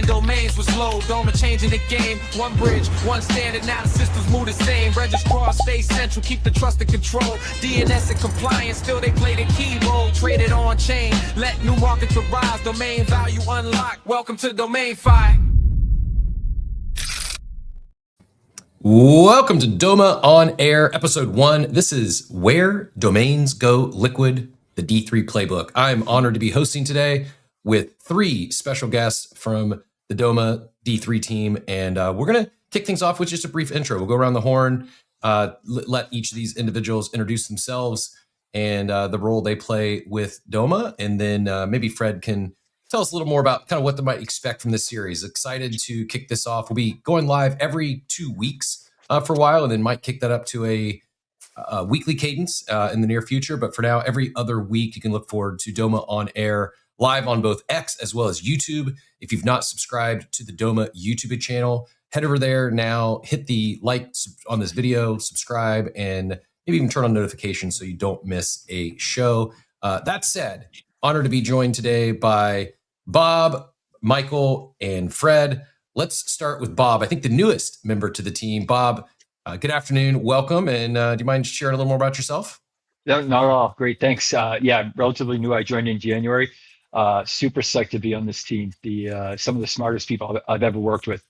domains was low. Doma changing the game. One bridge, one standard, now the systems move the same. Registrar stay central, keep the trust and control. DNS and compliance, still they play the key role. Traded on chain, let new markets arise. Domain value unlocked. Welcome to Domain Fi. Welcome to Doma OnAir, episode 1. This is Where Domains Go Liquid, the D3 Playbook. I'm honored to be hosting today with 3 special guests from the Doma D3 team, and we're going to kick things off with just a brief intro. We'll go around the horn, let each of these individuals introduce themselves and the role they play with Doma, and then maybe Fred can tell us a little more about kind of what they might expect from this series. Excited to kick this off. We'll be going live every 2 weeks for a while, and then might kick that up to a weekly cadence in the near future. But for now, every other week, you can look forward to Doma OnAir live on both X as well as YouTube. If you've not subscribed to the Doma YouTube channel, head over there now, hit the like on this video, subscribe, and maybe even turn on notifications so you don't miss a show. That said, honored to be joined today by Bob, Michael, and Fred. Let's start with Bob, I think the newest member to the team. Bob, good afternoon, welcome, and do you mind sharing a little more about yourself? No, not at all. Great, thanks. Yeah, relatively new. I joined in January. Super psyched to be on this team. Some of the smartest people I've ever worked with.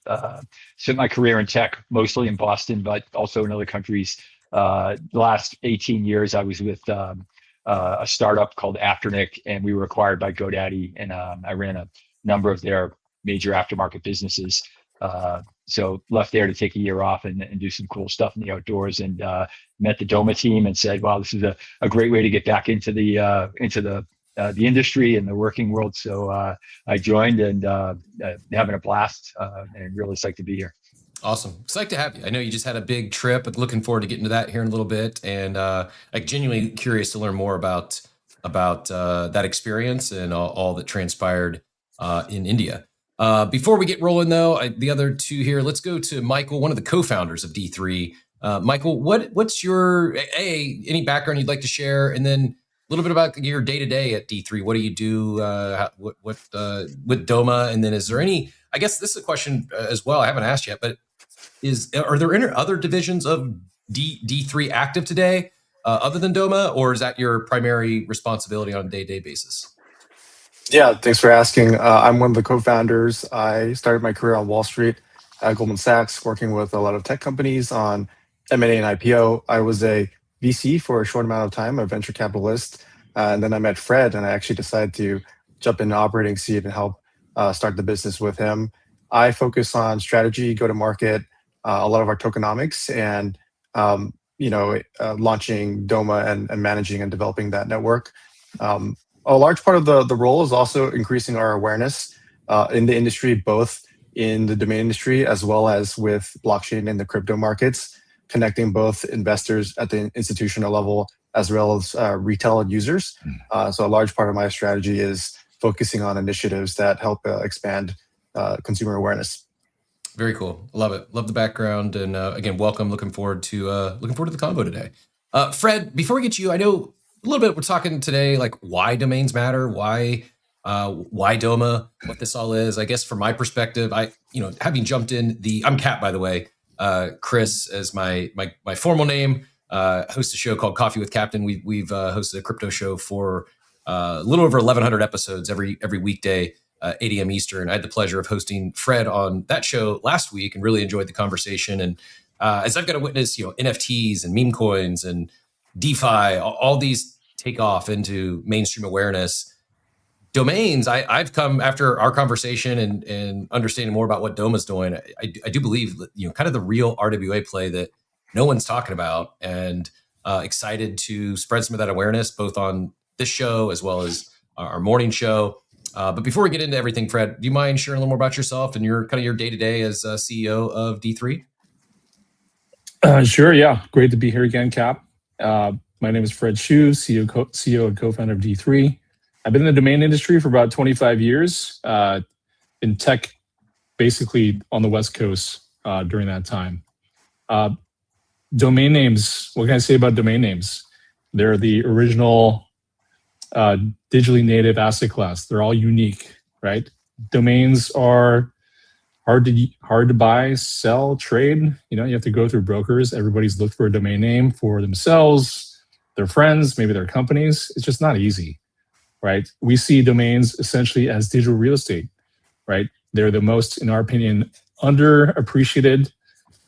Spent my career in tech, mostly in Boston, but also in other countries. The last 18 years, I was with a startup called Afternic, and we were acquired by GoDaddy, and I ran a number of their major aftermarket businesses. So left there to take a year off and do some cool stuff in the outdoors, and met the Doma team and said, wow, this is a great way to get back into the industry and the working world. So I joined, and having a blast, and really psyched to be here. Awesome. Psyched to have you. I know you just had a big trip, but looking forward to getting to that here in a little bit. And like genuinely curious to learn more about that experience and all that transpired in India. Before we get rolling though, the other 2 here, let's go to Michael, one of the co-founders of D3. Michael, what's your, any background you'd like to share? And then a little bit about your day-to-day at D3. What do you do with Doma? And then is there any, I guess this is a question as well, I haven't asked yet, but are there any other divisions of D3 active today other than Doma, or is that your primary responsibility on a day-to-day basis? Yeah, thanks for asking. I'm one of the co-founders. I started my career on Wall Street at Goldman Sachs, working with a lot of tech companies on M&A and IPO. I was a VC for a short amount of time, a venture capitalist, and then I met Fred, and I actually decided to jump into operating seat and help start the business with him. I focus on strategy, go-to-market, a lot of our tokenomics, and launching Doma and managing and developing that network. A large part of the role is also increasing our awareness in the industry, both in the domain industry as well as with blockchain and the crypto markets, connecting both investors at the institutional level as well as retail users. So a large part of my strategy is focusing on initiatives that help expand consumer awareness. Very cool. Love it. Love the background. And again, welcome. Looking forward to the convo today. Fred, before we get to you, I know a little bit, we're talking today, like why domains matter, why Doma, what this all is. I guess from my perspective, having jumped in I'm Kat, by the way, Chris as my formal name, host a show called Coffee with Captain. We've hosted a crypto show for a little over 1,100 episodes every weekday, 8 a.m. Eastern. I had the pleasure of hosting Fred on that show last week and really enjoyed the conversation. And as I've got to witness, NFTs and meme coins and DeFi, all these take off into mainstream awareness. Domains, I've come after our conversation and understanding more about what Doma's doing. I do believe, kind of the real RWA play that no one's talking about, and excited to spread some of that awareness both on this show as well as our morning show. But before we get into everything, Fred, do you mind sharing a little more about yourself and your day-to-day as CEO of D3? Sure, yeah. Great to be here again, Cap. My name is Fred Hsu, CEO and co-founder of D3. I've been in the domain industry for about 25 years, in tech, basically on the West Coast during that time. Domain names, what can I say about domain names? They're the original digitally native asset class. They're all unique, right? Domains are hard to buy, sell, trade. You have to go through brokers. Everybody's looked for a domain name for themselves, their friends, maybe their companies. It's just not easy, right? We see domains essentially as digital real estate, right? They're the most, in our opinion, underappreciated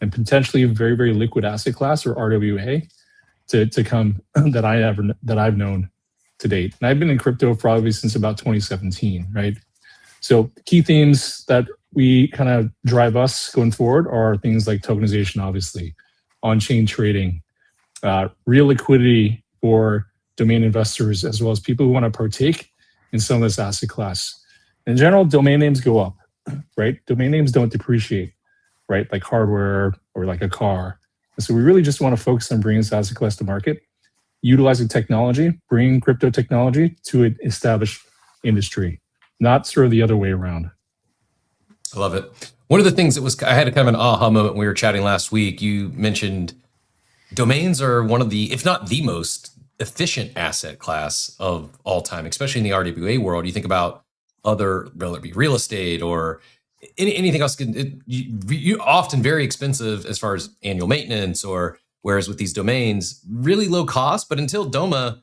and potentially very, very liquid asset class, or RWA, to come that I've known to date. And I've been in crypto probably since about 2017, right? So key themes that we kind of drive us going forward are things like tokenization, obviously, on-chain trading, real liquidity for domain investors, as well as people who want to partake in some of this asset class. In general, domain names go up, right? Domain names don't depreciate, right? Like hardware or like a car. And so we really just want to focus on bringing this asset class to market, utilizing technology, bringing crypto technology to an established industry, not sort of the other way around. I love it. One of the things I had a kind of an aha moment when we were chatting last week. You mentioned domains are one of the, if not the most efficient asset class of all time, especially in the RWA world. You think about other, whether it be real estate or anything else, you often very expensive as far as annual maintenance, or whereas with these domains, really low cost. But until Doma,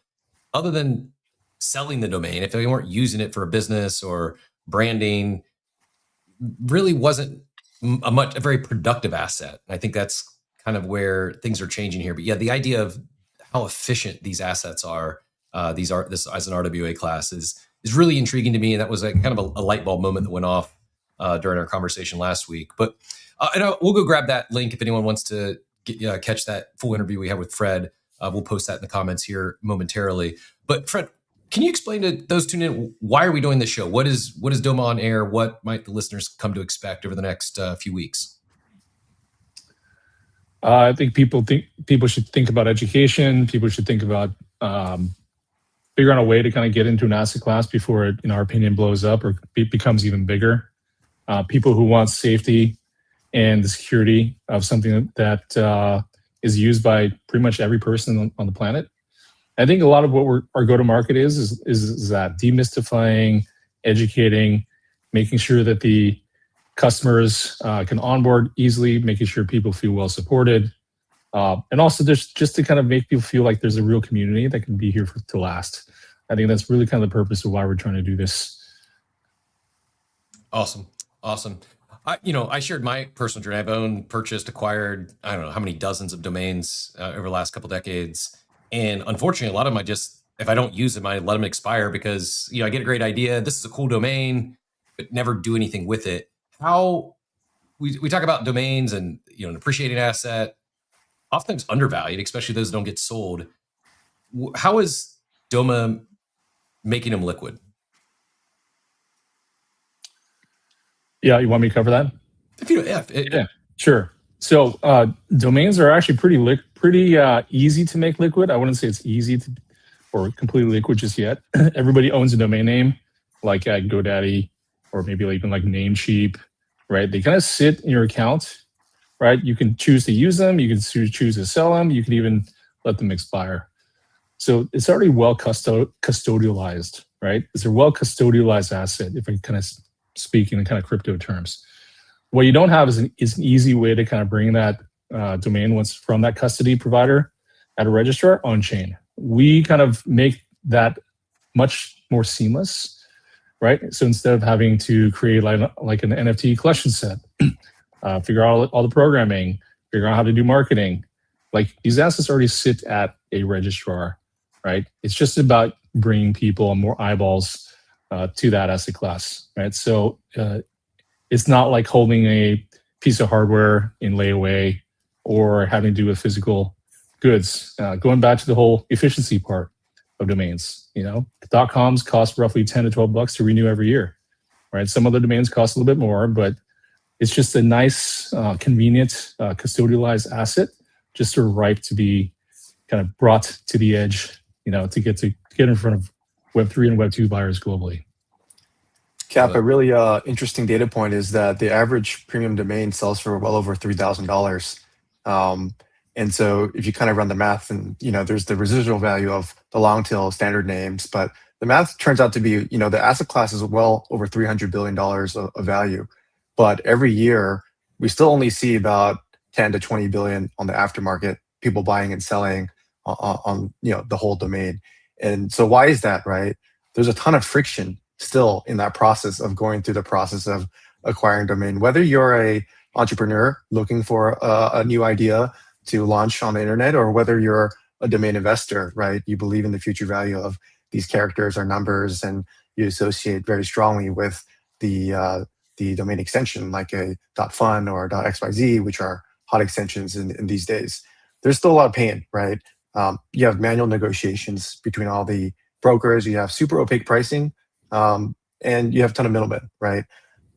other than selling the domain, if they weren't using it for a business or branding, really wasn't a very productive asset. I think that's kind of where things are changing here. But yeah, the idea of how efficient these assets are, this as an RWA class is really intriguing to me. And that was kind of a light bulb moment that went off during our conversation last week. But we'll go grab that link if anyone wants to catch that full interview we had with Fred. We'll post that in the comments here momentarily. But Fred, can you explain to those tuning in, why are we doing this show? What is Doma OnAir? What might the listeners come to expect over the next few weeks? I think people should think about education. People should think about figuring out a way to kind of get into an asset class before it, in our opinion, blows up or it becomes even bigger. People who want safety and the security of something that is used by pretty much every person on the planet. I think a lot of what our go-to-market is that demystifying, educating, making sure that the customers can onboard easily, making sure people feel well supported, and also just to kind of make people feel like there's a real community that can be here to last. I think that's really kind of the purpose of why we're trying to do this. Awesome. I shared my personal journey. I've owned, purchased, acquired, I don't know how many dozens of domains over the last couple decades. And unfortunately, a lot of them, if I don't use them, I let them expire because, I get a great idea. This is a cool domain, but never do anything with it. How we talk about domains and, an appreciating asset, oftentimes undervalued, especially those that don't get sold. How is Doma making them liquid? Yeah, you want me to cover that? Yeah, sure. So domains are actually pretty easy to make liquid. I wouldn't say it's easy or completely liquid just yet. Everybody owns a domain name, like at GoDaddy or maybe even like Namecheap, right? They kind of sit in your account, right? You can choose to use them. You can choose to sell them. You can even let them expire. So it's already well custodialized, right? It's a well custodialized asset, if I kind of speak in kind of crypto terms. What you don't have is an easy way to kind of bring that domain once from that custody provider at a registrar on chain. We kind of make that much more seamless, right? So instead of having to create like an NFT collection set, figure out all the programming, figure out how to do marketing, like these assets already sit at a registrar, right? It's just about bringing people and more eyeballs to that asset class, right? So it's not like holding a piece of hardware in layaway or having to do with physical goods. Going back to the whole efficiency part of domains, .coms cost roughly $10 to $12 to renew every year, right? Some other domains cost a little bit more, but it's just a nice, convenient, custodialized asset, just sort of ripe to be kind of brought to the edge, to get in front of Web3 and Web2 buyers globally. Cap, a really interesting data point is that the average premium domain sells for well over $3,000. And so if you kind of run the math and, there's the residual value of the long tail standard names, but the math turns out to be, the asset class is well over $300 billion of value. but every year we still only see about 10 to 20 billion on the aftermarket, people buying and selling on the whole domain. And so why is that, right? There's a ton of friction still in that process of going through the process of acquiring domain. Whether you're a entrepreneur looking for a new idea to launch on the internet, or whether you're a domain investor, right? You believe in the future value of these characters or numbers, and you associate very strongly with the domain extension like a .fun or .xyz, which are hot extensions in these days. There's still a lot of pain, right? You have manual negotiations between all the brokers. You have super opaque pricing, and you have a ton of middlemen, right?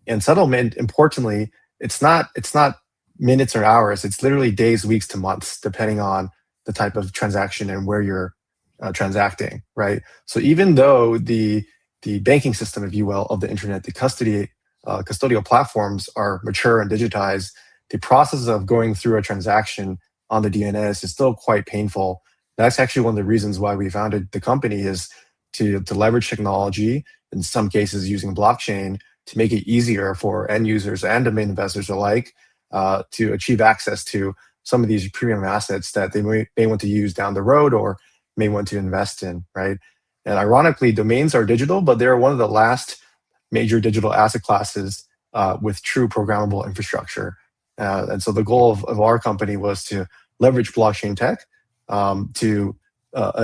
And settlement, importantly, it's not minutes or hours. It's literally days, weeks to months, depending on the type of transaction and where you're transacting, right? So even though the banking system, if you will, of the internet, the custodial platforms are mature and digitized, the process of going through a transaction on the DNS is still quite painful. That's actually one of the reasons why we founded the company, is to leverage technology, in some cases using blockchain, to make it easier for end users and domain investors alike to achieve access to some of these premium assets that they may want to use down the road or may want to invest in, right? And ironically, domains are digital, but they're one of the last major digital asset classes with true programmable infrastructure. And so the goal of our company was to leverage blockchain tech to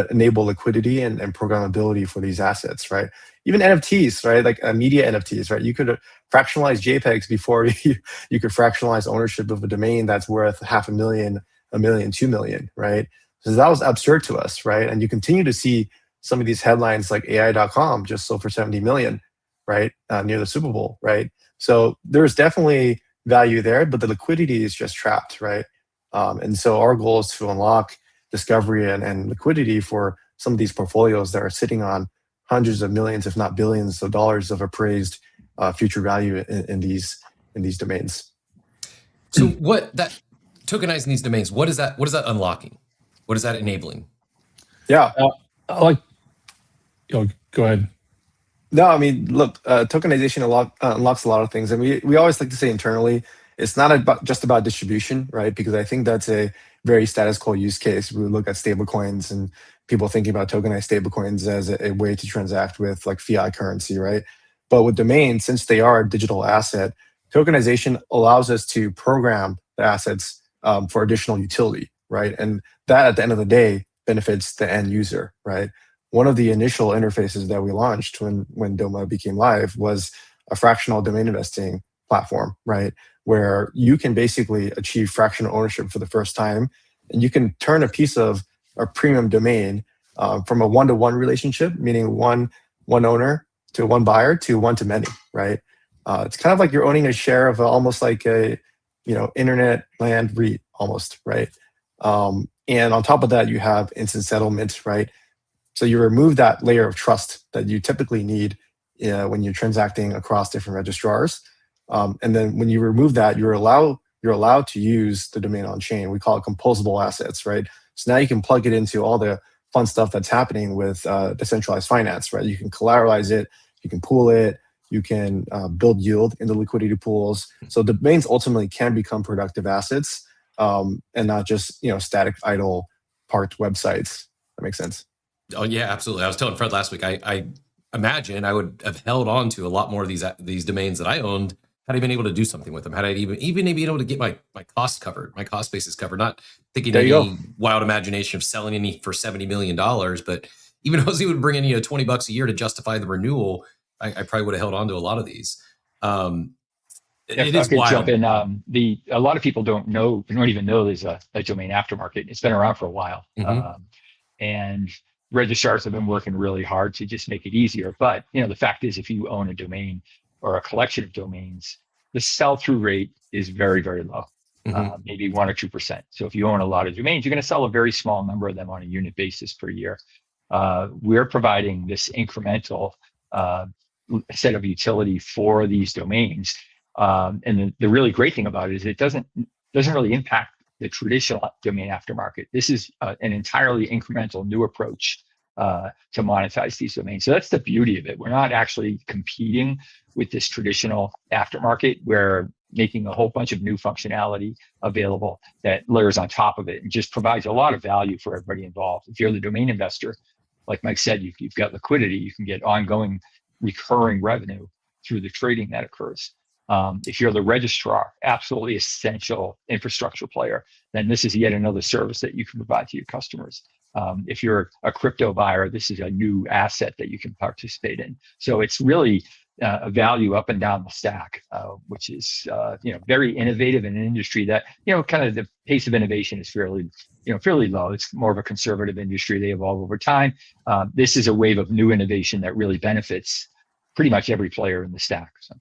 enable liquidity and programmability for these assets, right? Even NFTs, right? Like media NFTs, right? You could fractionalize JPEGs before you could fractionalize ownership of a domain that's worth $500,000, $1 million, $2 million, right? So that was absurd to us, right? And you continue to see some of these headlines like AI.com just sold for 70 million, right? Near the Super Bowl, right? So there's definitely value there, but the liquidity is just trapped, right? And so our goal is to unlock discovery and liquidity for some of these portfolios that are sitting on hundreds of millions, if not billions of dollars of appraised future value in these domains. So what that tokenizing these domains, what is that unlocking? What is that enabling? Yeah. I like, go ahead. No, I mean, look, tokenization unlocks a lot of things. And we always like to say internally, it's not just about distribution, right? Because I think that's a very status quo use case. We look at stablecoins and people thinking about tokenized stablecoins as a way to transact with like fiat currency, right? But with domains, since they are a digital asset, tokenization allows us to program the assets for additional utility, right? And that at the end of the day benefits the end user, right? One of the initial interfaces that we launched when Doma became live was a fractional domain investing platform, right? Where you can basically achieve fractional ownership for the first time, and you can turn a piece of a premium domain from a one-to-one relationship, meaning one owner to one buyer, to one to many, right? It's kind of like you're owning a share of almost like a internet land REIT almost, right? And on top of that, you have instant settlement, right? So you remove that layer of trust that you typically need when you're transacting across different registrars. And then when you remove that, you're allowed to use the domain on chain. We call it composable assets, right? So now you can plug it into all the fun stuff that's happening with decentralized finance, right? You can collateralize it, you can pool it, you can build yield in the liquidity pools. So domains ultimately can become productive assets and not just static, idle, parked websites. That makes sense. Oh yeah, absolutely. I was telling Fred last week, I imagine I would have held on to a lot more of these domains that I owned had I been able to do something with them, had I even been able to get my cost covered, my cost basis covered, not thinking any wild imagination of selling any for $70 million, but even if it would bring in $20 a year to justify the renewal, I probably would have held on to a lot of these. It is wild. Jump in. A lot of people don't even know there's a domain aftermarket. It's been around for a while. Mm-hmm. And registrars have been working really hard to just make it easier. But the fact is, if you own a domain or a collection of domains, the sell-through rate is very, very low, maybe 1 or 2%. So if you own a lot of domains, you're going to sell a very small number of them on a unit basis per year. We're providing this incremental set of utility for these domains. And the really great thing about it is it doesn't really impact the traditional domain aftermarket. This is an entirely incremental new approach to monetize these domains. So that's the beauty of it. We're not actually competing with this traditional aftermarket. We're making a whole bunch of new functionality available that layers on top of it and just provides a lot of value for everybody involved. If you're the domain investor, like Mike said, you've got liquidity, you can get ongoing recurring revenue through the trading that occurs. If you're the registrar, absolutely essential infrastructure player, then this is yet another service that you can provide to your customers. If you're a crypto buyer, this is a new asset that you can participate in. So it's really a value up and down the stack, which is very innovative in an industry that kind of the pace of innovation is fairly low. It's more of a conservative industry. They evolve over time. This is a wave of new innovation that really benefits pretty much every player in the stack. So.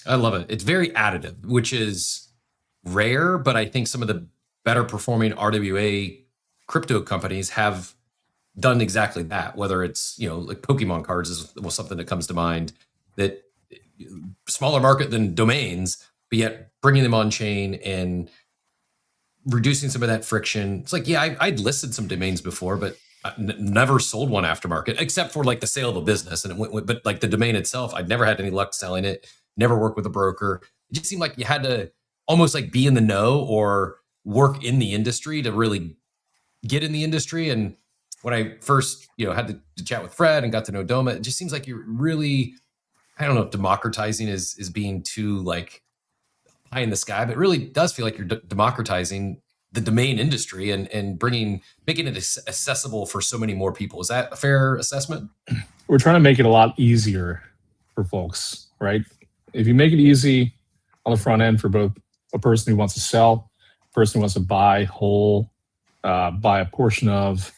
I love it. It's very additive, which is rare, but I think some of the better performing RWA crypto companies have done exactly that. Whether it's like Pokemon cards is something that comes to mind, that smaller market than domains, but yet bringing them on chain and reducing some of that friction. It's like, yeah, I'd listed some domains before, but never sold one aftermarket, except for like the sale of a business. And it went, but like the domain itself, I'd never had any luck selling it. Never worked with a broker. It just seemed like you had to almost like be in the know or work in the industry to really get in the industry. And when I first, had to chat with Fred and got to know Doma, it just seems like you're really, I don't know if democratizing is being too like high in the sky, but it really does feel like you're democratizing the domain industry and making it accessible for so many more people. Is that a fair assessment? We're trying to make it a lot easier for folks, right? If you make it easy on the front end for both a person who wants to sell, a person who wants to buy whole, buy a portion of,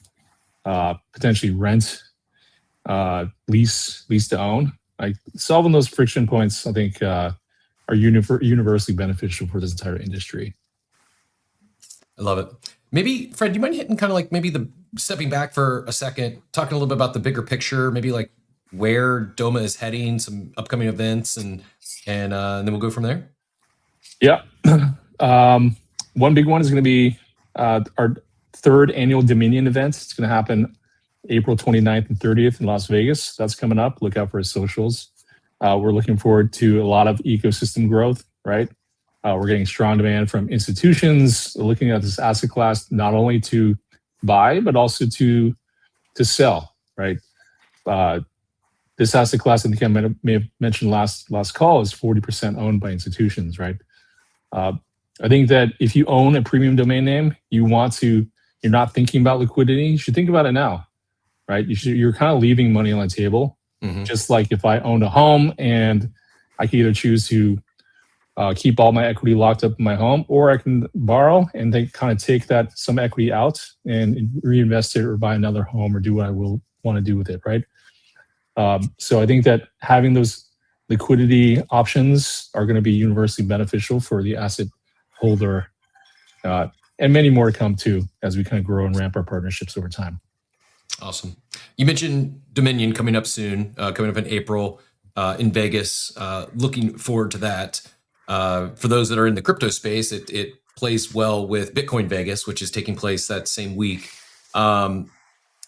potentially rent, lease to own, like solving those friction points, I think are universally beneficial for this entire industry. I love it. Maybe, Fred, do you mind hitting kind of like maybe the stepping back for a second, talking a little bit about the bigger picture, maybe like where Doma is heading, some upcoming events, and then we'll go from there. Yeah. One big one is going to be our third annual Dominion event. It's going to happen April 29th and 30th in Las Vegas. That's coming up. Look out for his socials. We're looking forward to a lot of ecosystem growth, right? We're getting strong demand from institutions looking at this asset class, not only to buy, but also to sell, right? This asset class, I think I may have mentioned last call, is 40% owned by institutions, right? I think that if you own a premium domain name, you're not thinking about liquidity, you should think about it now, right? You're kind of leaving money on the table. Mm-hmm. Just like if I owned a home and I could either choose to keep all my equity locked up in my home, or I can borrow and then kind of take some equity out and reinvest it or buy another home or do what I will want to do with it, right? So I think that having those liquidity options are going to be universally beneficial for the asset holder, and many more to come too as we kind of grow and ramp our partnerships over time. Awesome. You mentioned Dominion coming up soon, coming up in April in Vegas. Looking forward to that. For those that are in the crypto space, it plays well with Bitcoin Vegas, which is taking place that same week.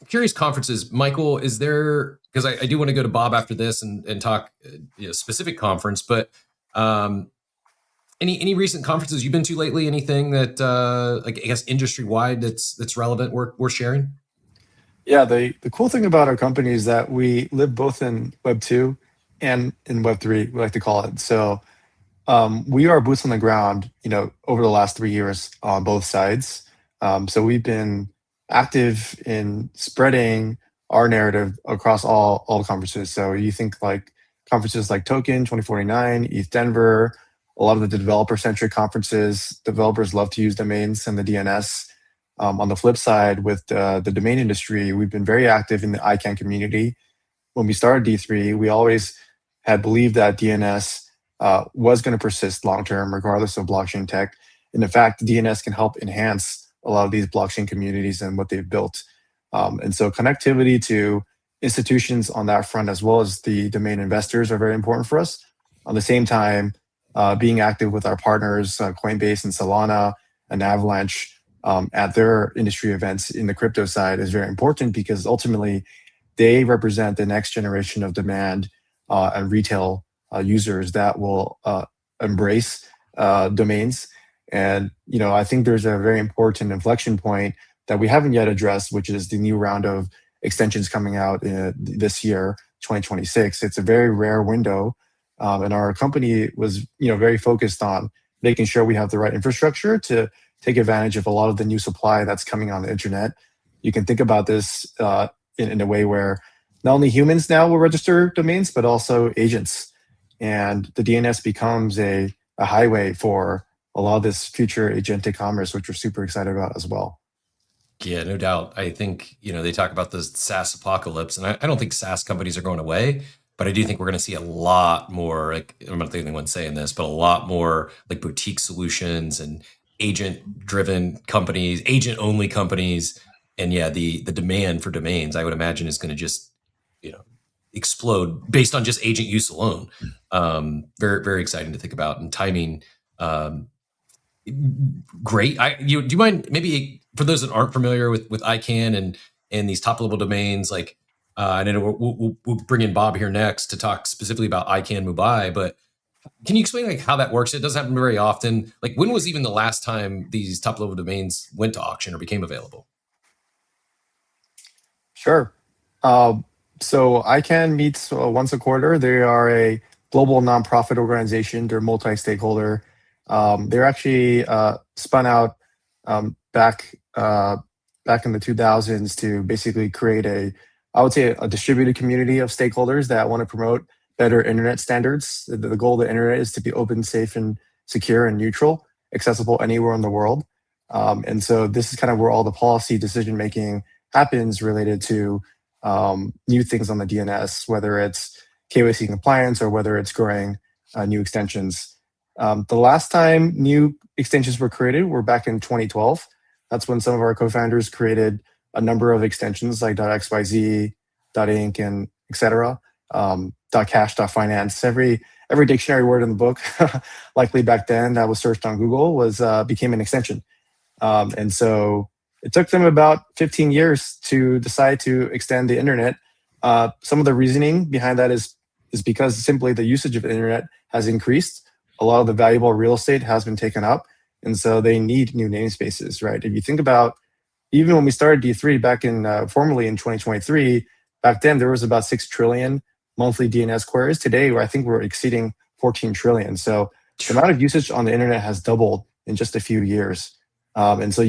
Curious conferences, Michael, is there, because I do want to go to Bob after this and talk specific conference, but any recent conferences you've been to lately? Anything that I guess industry wide that's relevant worth sharing? Yeah, the cool thing about our company is that we live both in Web 2 and in Web 3, we like to call it. So we are boots on the ground, over the last 3 years on both sides. So we've been active in spreading our narrative across all conferences. So you think like conferences like Token 2049, ETH Denver, a lot of the developer-centric conferences. Developers love to use domains and the DNS. On the flip side, with the domain industry, we've been very active in the ICANN community. When we started D3, we always had believed that DNS was going to persist long-term, regardless of blockchain tech. And in fact, DNS can help enhance a lot of these blockchain communities and what they've built. And so connectivity to institutions on that front, as well as the domain investors, are very important for us. On the same time, being active with our partners, Coinbase and Solana and Avalanche, at their industry events in the crypto side is very important, because ultimately they represent the next generation of demand and retail users that will embrace domains. And I think there's a very important inflection point that we haven't yet addressed, which is the new round of extensions coming out this year, 2026. It's a very rare window, and our company was very focused on making sure we have the right infrastructure to take advantage of a lot of the new supply that's coming on the internet. You can think about this in a way where not only humans now will register domains, but also agents. And the DNS becomes a highway for a lot of this future agentic commerce, which we're super excited about as well. Yeah, no doubt. I think, they talk about the SaaS apocalypse, and I don't think SaaS companies are going away, but I do think we're going to see a lot more, like, I'm not the only one saying this, but a lot more like boutique solutions and agent-driven companies, agent-only companies. And yeah, the demand for domains, I would imagine, is going to just, explode based on just agent use alone. Very, very exciting to think about. And timing, great. Do you mind, maybe for those that aren't familiar with ICANN and these top level domains, like I know we'll bring in Bob here next to talk specifically about ICANN Mumbai, but can you explain like how that works? It doesn't happen very often. Like, when was even the last time these top level domains went to auction or became available? Sure. So ICANN meets once a quarter. They are a global nonprofit organization. They're multi-stakeholder. They're actually spun out back in the 2000s to basically create I would say a distributed community of stakeholders that want to promote better internet standards. The goal of the internet is to be open, safe, and secure and neutral, accessible anywhere in the world. And so this is kind of where all the policy decision making happens related to new things on the DNS, whether it's KYC compliance or whether it's growing new extensions. The last time new extensions were created were back in 2012. That's when some of our co-founders created a number of extensions like .xyz, .inc, and etc. .cash, .finance. Every dictionary word in the book, likely back then that was searched on Google, became an extension. And so it took them about 15 years to decide to extend the internet. Some of the reasoning behind that is because simply the usage of the internet has increased. A lot of the valuable real estate has been taken up, and so they need new namespaces, right? If you think about, even when we started D3 back in formally in 2023, back then there was about 6 trillion monthly DNS queries. Today, I think we're exceeding 14 trillion. So the amount of usage on the internet has doubled in just a few years. And so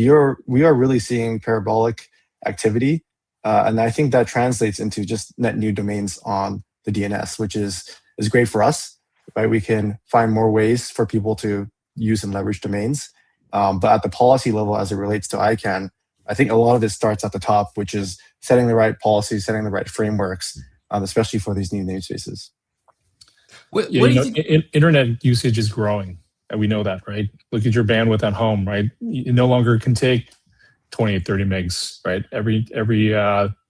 we are really seeing parabolic activity. And I think that translates into just net new domains on the DNS, which is great for us, right? We can find more ways for people to use and leverage domains. But at the policy level, as it relates to ICANN, I think a lot of this starts at the top, which is setting the right policies, setting the right frameworks, especially for these new namespaces. What do you think? Internet usage is growing. And we know that, right? Look at your bandwidth at home, right? You no longer can take 28, 30 megs, right? Every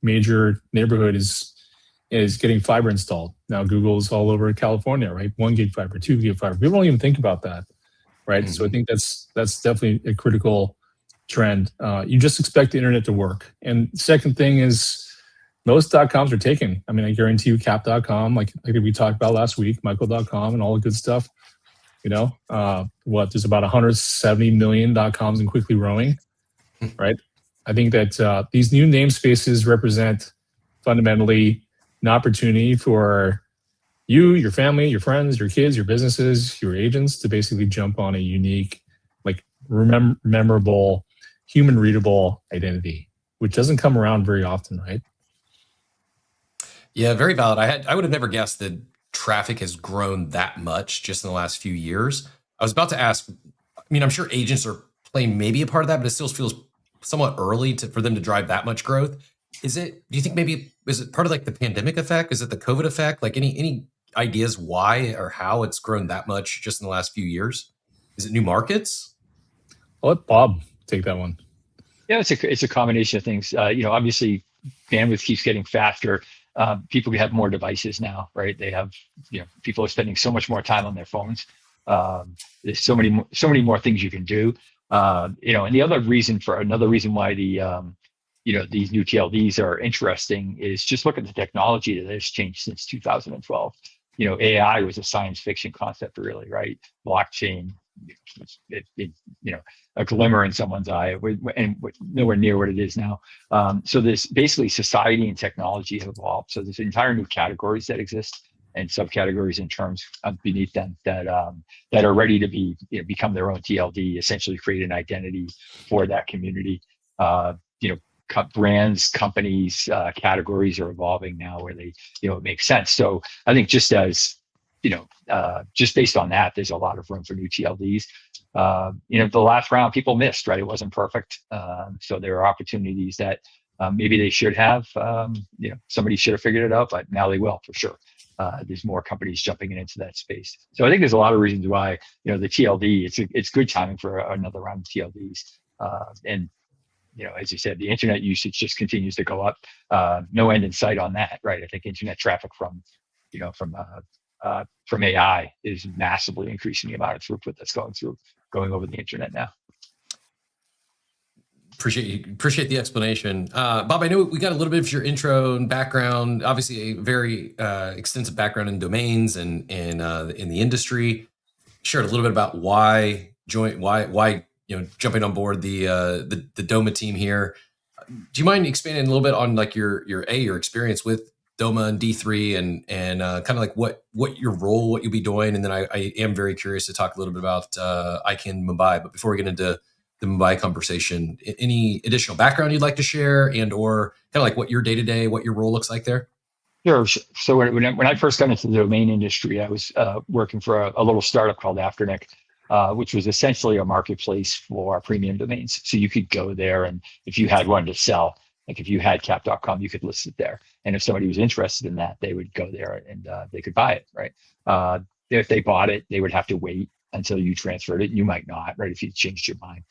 major neighborhood is getting fiber installed. Now Google's all over California, right? 1 gig fiber, 2 gig fiber. People don't even think about that, right? Mm-hmm. So I think that's definitely a critical trend. You just expect the internet to work. And second thing is most .coms are taken. I mean, I guarantee you cap.com, like we talked about last week, michael.com and all the good stuff. There's about 170 million .coms and quickly growing, right? I think that these new namespaces represent fundamentally an opportunity for you, your family, your friends, your kids, your businesses, your agents to basically jump on a unique, like memorable, human readable identity, which doesn't come around very often, right? Yeah, very valid. I would have never guessed that traffic has grown that much just in the last few years. I was about to ask, I mean, I'm sure agents are playing maybe a part of that, but it still feels somewhat early for them to drive that much growth. Do you think maybe, is it part of like the pandemic effect? Is it the COVID effect? Like any ideas why or how it's grown that much just in the last few years? Is it new markets? I'll let Bob take that one. Yeah, it's a combination of things. Obviously bandwidth keeps getting faster. People have more devices now, right? They have, people are spending so much more time on their phones. There's so many more things you can do. And another reason why the these new TLDs are interesting is just look at the technology that has changed since 2012. AI was a science fiction concept, really, right? Blockchain, a glimmer in someone's eye, and nowhere near what it is now. So this basically society and technology have evolved. So there's entire new categories that exist and subcategories and terms beneath them that are ready to become their own TLD, essentially create an identity for that community. Brands, companies, categories are evolving now where they, it makes sense. So I think just based on that, there's a lot of room for new TLDs. The last round people missed, right? It wasn't perfect. So there are opportunities that maybe they should have, somebody should have figured it out, but now they will for sure. There's more companies jumping into that space. So I think there's a lot of reasons why, the TLD, it's good timing for another round of TLDs. And as you said, the internet usage just continues to go up. No end in sight on that, right? I think internet traffic from AI is massively increasing the amount of throughput that's going over the internet now. Appreciate the explanation. Bob, I know we got a little bit of your intro and background, obviously a very extensive background in domains and in the industry. Shared a little bit about why jumping on board the Doma team here. Do you mind expanding a little bit on like your experience with Doma and D3 and kind of like what your role, what you'll be doing, and then I am very curious to talk a little bit about ICANN Mumbai. But before we get into the Mumbai conversation, any additional background you'd like to share, and or kind of like what your day-to-day, what your role looks like there? Sure. So when I first got into the domain industry, I was working for a little startup called Afternic, which was essentially a marketplace for premium domains. So you could go there, and if you had one to sell, like if you had cap.com, you could list it there. And if somebody was interested in that, they would go there and they could buy it, right? If they bought it, they would have to wait until you transferred it. You might not, right? If you changed your mind.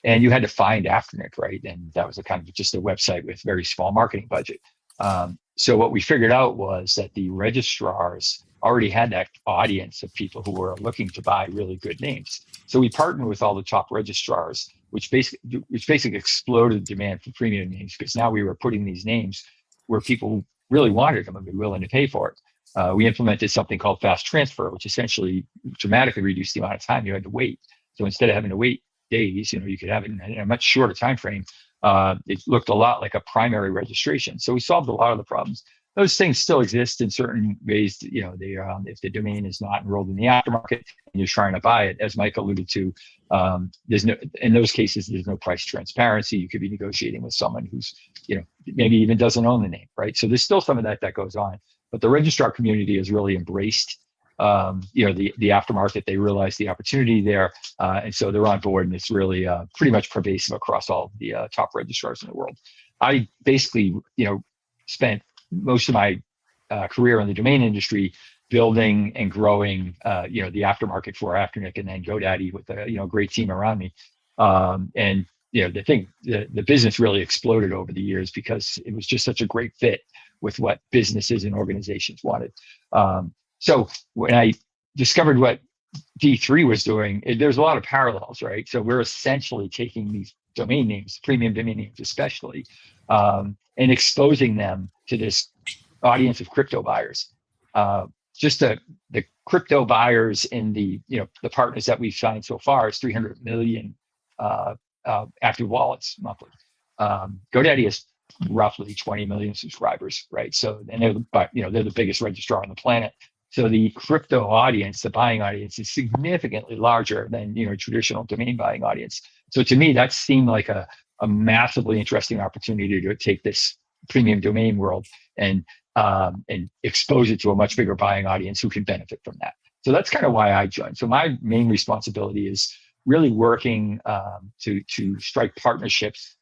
And you had to find Afternic, right? And that was a kind of just a website with very small marketing budget. So what we figured out was that the registrars already had that audience of people who were looking to buy really good names. So we partnered with all the top registrars, which basically exploded demand for premium names, because now we were putting these names where people really wanted them and were willing to pay for it. We implemented something called fast transfer, which essentially dramatically reduced the amount of time you had to wait. So instead of having to wait days, you could have it in a much shorter time frame. It looked a lot like a primary registration. So we solved a lot of the problems. Those things still exist in certain ways. If the domain is not enrolled in the aftermarket and you're trying to buy it, as Mike alluded to, in those cases, there's no price transparency. You could be negotiating with someone who's, maybe even doesn't own the name, right? So there's still some of that goes on. But the registrar community has really embraced, the aftermarket. They realize the opportunity there, and so they're on board, and it's really pretty much pervasive across all of the top registrars in the world. I basically, spent most of my career in the domain industry building and growing, the aftermarket for Afternic, and then GoDaddy with a great team around me. And the business really exploded over the years because it was just such a great fit with what businesses and organizations wanted. So when I discovered what D3 was doing, there's a lot of parallels, right? So we're essentially taking these domain names, premium domain names especially, and exposing them to this audience of crypto buyers. Just the crypto buyers in the partners that we've signed so far is 300 million active wallets monthly. GoDaddy has roughly 20 million subscribers, right? So, and they're the biggest registrar on the planet. So the crypto audience, the buying audience, is significantly larger than traditional domain buying audience. So to me, that seemed like a massively interesting opportunity to take this premium domain world and expose it to a much bigger buying audience who can benefit from that. So that's kind of why I joined. So my main responsibility is really working to strike partnerships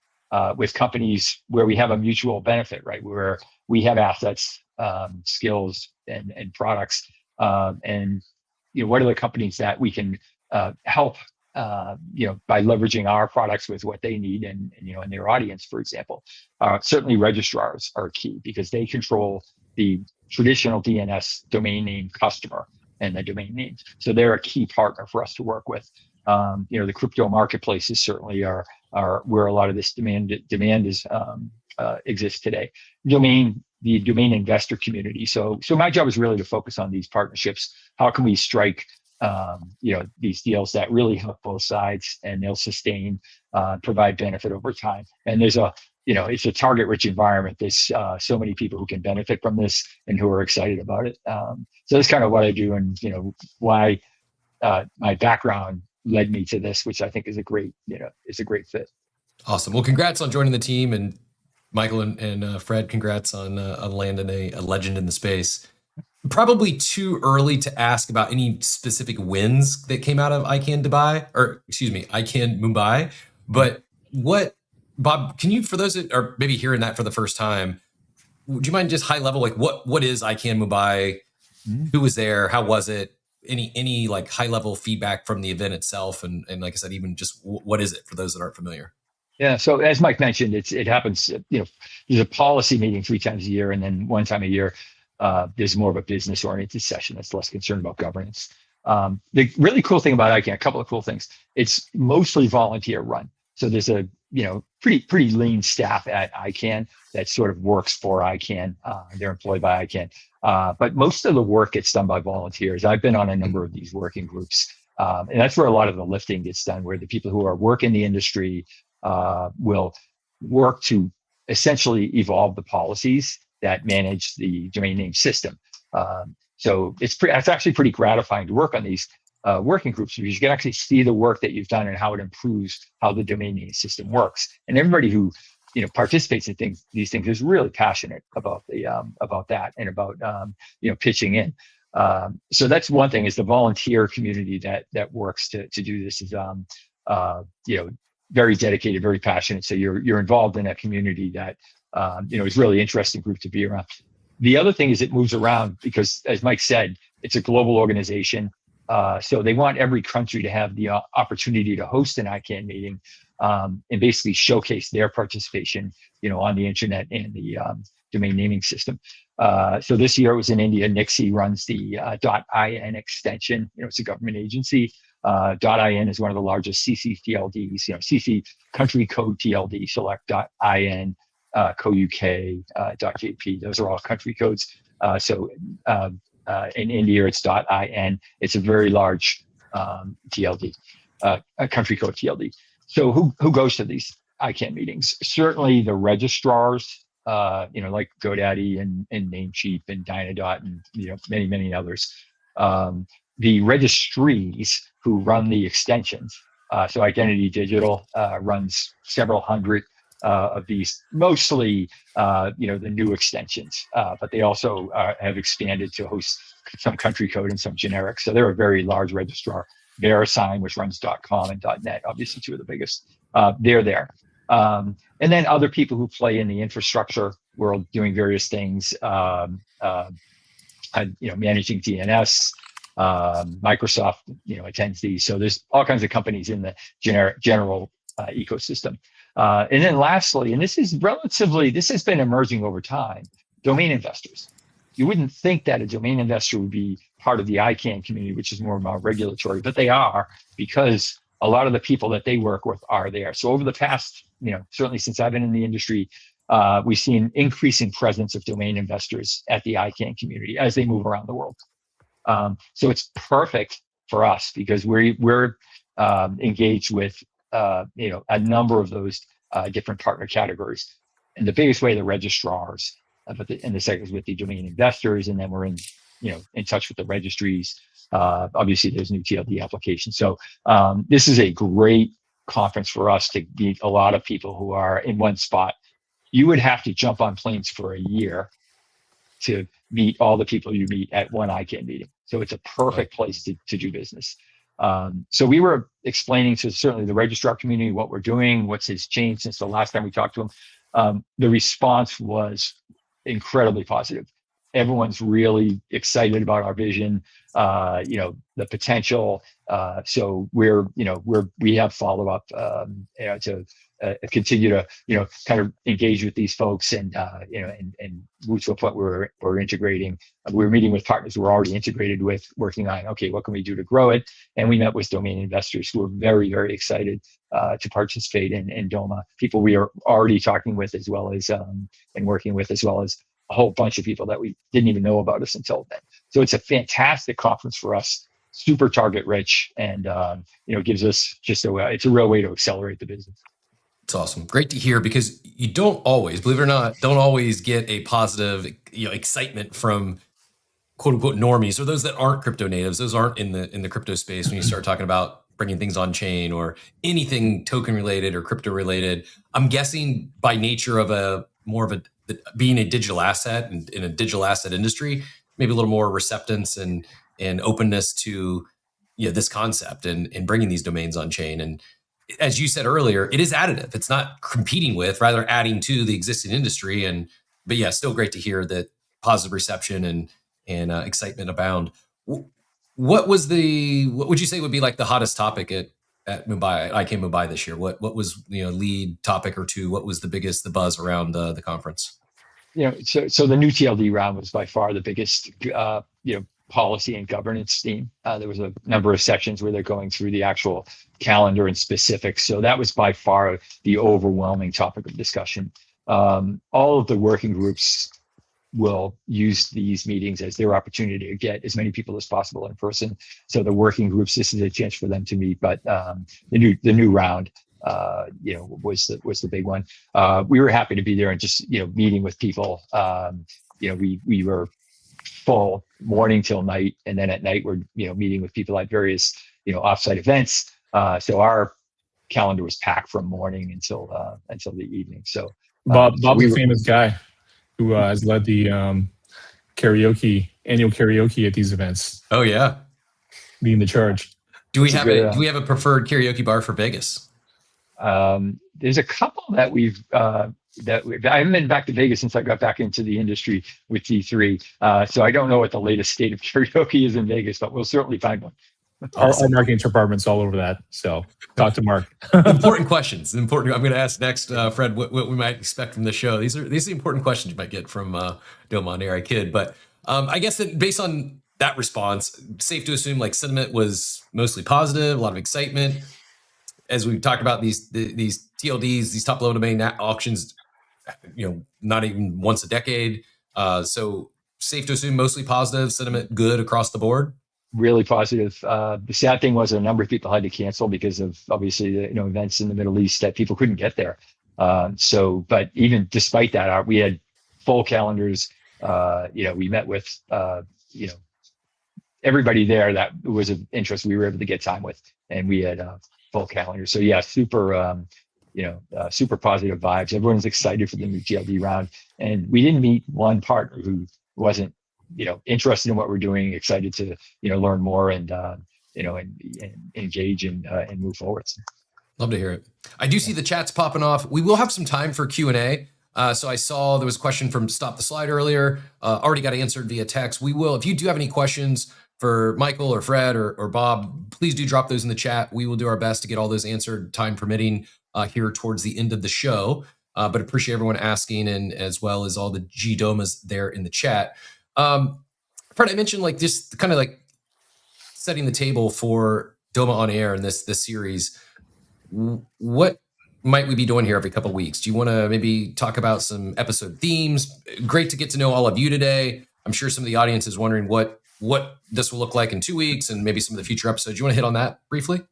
with companies where we have a mutual benefit, right? Where we have assets, skills, and products, and what are the companies that we can help, by leveraging our products with what they need and their audience, for example. Certainly registrars are key because they control the traditional DNS domain name customer and the domain names. So they're a key partner for us to work with. The crypto marketplaces certainly are are where a lot of this demand is exists today. The domain investor community. So my job is really to focus on these partnerships. How can we strike these deals that really help both sides and they'll sustain, provide benefit over time. And there's it's a target-rich environment. There's so many people who can benefit from this and who are excited about it. So that's kind of what I do, and why my background led me to this, which I think is a great fit. Awesome. Well, congrats on joining the team, and Michael and Fred, congrats on landing a legend in the space. Probably too early to ask about any specific wins that came out of ICANN Mumbai. But Bob, can you, for those that are maybe hearing that for the first time, would you mind just high level, like what is ICANN Mumbai? Who was there? How was it? Any like high level feedback from the event itself? And like I said, even just what is it for those that aren't familiar? Yeah. So as Mike mentioned, it happens, there's a policy meeting 3 times a year, and then 1 time a year, there's more of a business oriented session that's less concerned about governance. The really cool thing about ICANN, a couple of cool things, it's mostly volunteer run. So there's a, pretty lean staff at ICANN that sort of works for ICANN. They're employed by ICANN. But most of the work gets done by volunteers. I've been on a number of these working groups. And that's where a lot of the lifting gets done, where the people who are working the industry will work to essentially evolve the policies that manage the domain name system. So it's actually pretty gratifying to work on these working groups, because you can actually see the work that you've done and how it improves how the domain name system works. And everybody who participates in these things is really passionate about that and about pitching in. So that's one thing, is the volunteer community that works to do this is very dedicated, very passionate. So you're involved in a community that is really interesting group to be around. The other thing is it moves around because, as Mike said, it's a global organization. So they want every country to have the opportunity to host an ICANN meeting and basically showcase their participation, on the internet and the domain naming system. So this year it was in India. Nixie runs the .in extension. It's a government agency. .in is one of the largest CC TLDs. CC country code TLD. Select .in, .uk, .jp. Those are all country codes. In India, it's .in. It's a very large TLD, a country code TLD. So who goes to these ICANN meetings? Certainly the registrars, like GoDaddy and Namecheap and Dynadot and many, many others. The registries who run the extensions. So Identity Digital runs several hundred of these, mostly the new extensions, but they also have expanded to host some country code and some generic. So they're a very large registrar. VeriSign, which runs .com and .net, obviously 2 of the biggest. They're there. And then other people who play in the infrastructure world doing various things, managing DNS. Microsoft, attends these. So there's all kinds of companies in the general ecosystem. And then lastly, and this has been emerging over time, domain investors. You wouldn't think that a domain investor would be part of the ICANN community, which is more about regulatory, but they are, because a lot of the people that they work with are there. So over the past, certainly since I've been in the industry, we've seen increasing presence of domain investors at the ICANN community as they move around the world. So it's perfect for us because we're engaged with a number of those different partner categories. And the biggest way, the registrars, and the second is with the domain investors, and then we're in touch with the registries. Obviously, there's new TLD applications. So this is a great conference for us to meet a lot of people who are in one spot. You would have to jump on planes for a year to meet all the people you meet at one ICANN meeting. So it's a perfect place to do business. So we were explaining to certainly the registrar community what we're doing, what's changed since the last time we talked to them. The response was incredibly positive. everyone's really excited about our vision, the potential. So we have follow up to continue to kind of engage with these folks and move to a point where we're integrating. We're meeting with partners we're already integrated with, working on what can we do to grow it. And we met with domain investors who are very, very excited to participate in Doma. People we are already talking with, as well as and working with, as well as a whole bunch of people that we didn't even know about us until then. So it's a fantastic conference for us, super target rich, and gives us just it's a real way to accelerate the business. It's awesome. Great to hear, because you don't always, believe it or not, don't always get a positive excitement from quote unquote normies, or those that aren't crypto natives. Those aren't in the crypto space when you start talking about bringing things on chain or anything token related or crypto related. I'm guessing by nature of being a digital asset and in a digital asset industry, maybe a little more receptance and openness to this concept and bringing these domains on chain. And as you said earlier, it is additive. It's not competing with, rather adding to the existing industry. But yeah, still great to hear that positive reception and excitement abound. What would you say would be like the hottest topic at Mumbai, IK Mumbai this year? What was lead topic or two? What was the buzz around the conference? So the new TLD round was by far the biggest policy and governance theme. There was a number of sections where they're going through the actual calendar and specifics. So that was by far the overwhelming topic of discussion. All of the working groups will use these meetings as their opportunity to get as many people as possible in person. So the working groups, this is a chance for them to meet. But the new round, was the big one. We were happy to be there and just meeting with people. We were full morning till night, and then at night we're meeting with people at various offsite events. So our calendar was packed from morning until the evening. So Bob's a famous guy who has led the annual karaoke at these events. Oh yeah, leading the charge. Do we have a preferred karaoke bar for Vegas? There's a couple that I haven't been back to Vegas since I got back into the industry with D3. So I don't know what the latest state of karaoke is in Vegas, but we'll certainly find one. Our marketing department's all over that. So talk to Mark. Important questions. I'm going to ask next, Fred, what we might expect from the show. These are the important questions you might get from Doma OnAir. I kid, but I guess that based on that response, safe to assume like sentiment was mostly positive, a lot of excitement. As we talked about these TLDs, these top level domain auctions, not even once a decade. So safe to assume mostly positive sentiment, good across the board. Really positive. The sad thing was a number of people had to cancel because of obviously the events in the Middle East that people couldn't get there. But even despite that, we had full calendars. We met with everybody there that was of interest. We were able to get time with, and we had full calendar. So yeah, super positive vibes. Everyone's excited for the new TLD round, and we didn't meet one partner who wasn't interested in what we're doing, excited to learn more and engage and move forward. Love to hear it. I do see the chats popping off. We will have some time for Q&A. So I saw there was a question from Stop the Slide earlier. Already got answered via text. We will, if you do have any questions for Michael or Fred or Bob, please do drop those in the chat. We will do our best to get all those answered, time permitting, here towards the end of the show. But appreciate everyone asking, and as well as all the G-Domas there in the chat. Fred, I mentioned like just kind of like setting the table for Doma OnAir in this series. What might we be doing here every couple of weeks? Do you want to maybe talk about some episode themes? Great to get to know all of you today. I'm sure some of the audience is wondering what this will look like in 2 weeks and maybe some of the future episodes. You want to hit on that briefly?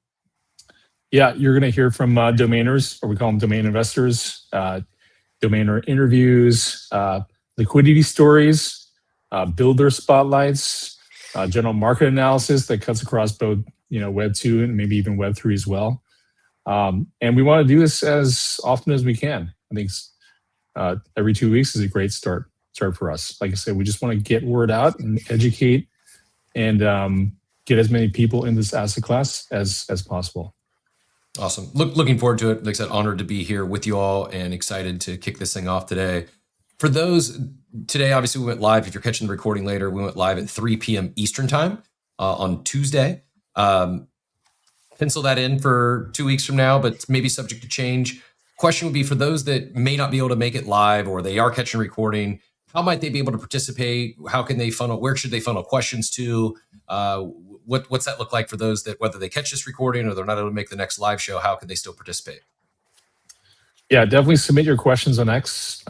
Yeah, you're going to hear from domainers, or we call them domain investors, domainer interviews, liquidity stories, builder spotlights, general market analysis that cuts across both Web 2 and maybe even Web 3 as well. And we want to do this as often as we can. I think every 2 weeks is a great start for us. Like I said, we just want to get word out and educate and get as many people in this asset class as possible. Awesome. Looking forward to it. Like I said, honored to be here with you all and excited to kick this thing off today. For those today, obviously, we went live. If you're catching the recording later, we went live at 3 p.m. Eastern time on Tuesday. Pencil that in for 2 weeks from now, but maybe subject to change. Question would be for those that may not be able to make it live or they are catching recording, how might they be able to participate? How can they funnel? Where should they funnel questions to? What's that look like for those that whether they catch this recording or they're not able to make the next live show? How could they still participate? Yeah, definitely submit your questions on X.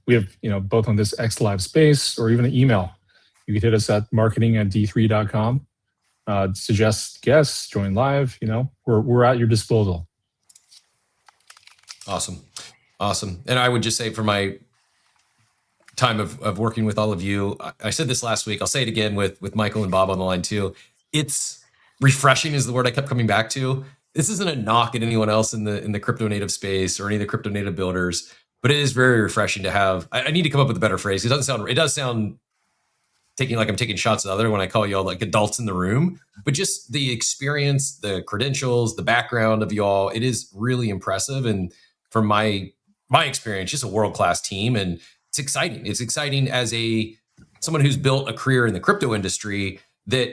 We have, both on this X Live space or even an email. You can hit us at marketing@d3.com. Suggest guests, join live. We're at your disposal. Awesome. And I would just say for my time of working with all of you, I said this last week, I'll say it again with Michael and Bob on the line too. It's refreshing is the word I kept coming back to. This isn't a knock at anyone else in the crypto native space or any of the crypto native builders, but it is very refreshing to have. I need to come up with a better phrase. It does sound I'm taking shots at other when I call you all like adults in the room, but just the experience, the credentials, the background of y'all, it is really impressive. And from my experience, just a world-class team. And it's exciting. It's exciting as someone who's built a career in the crypto industry that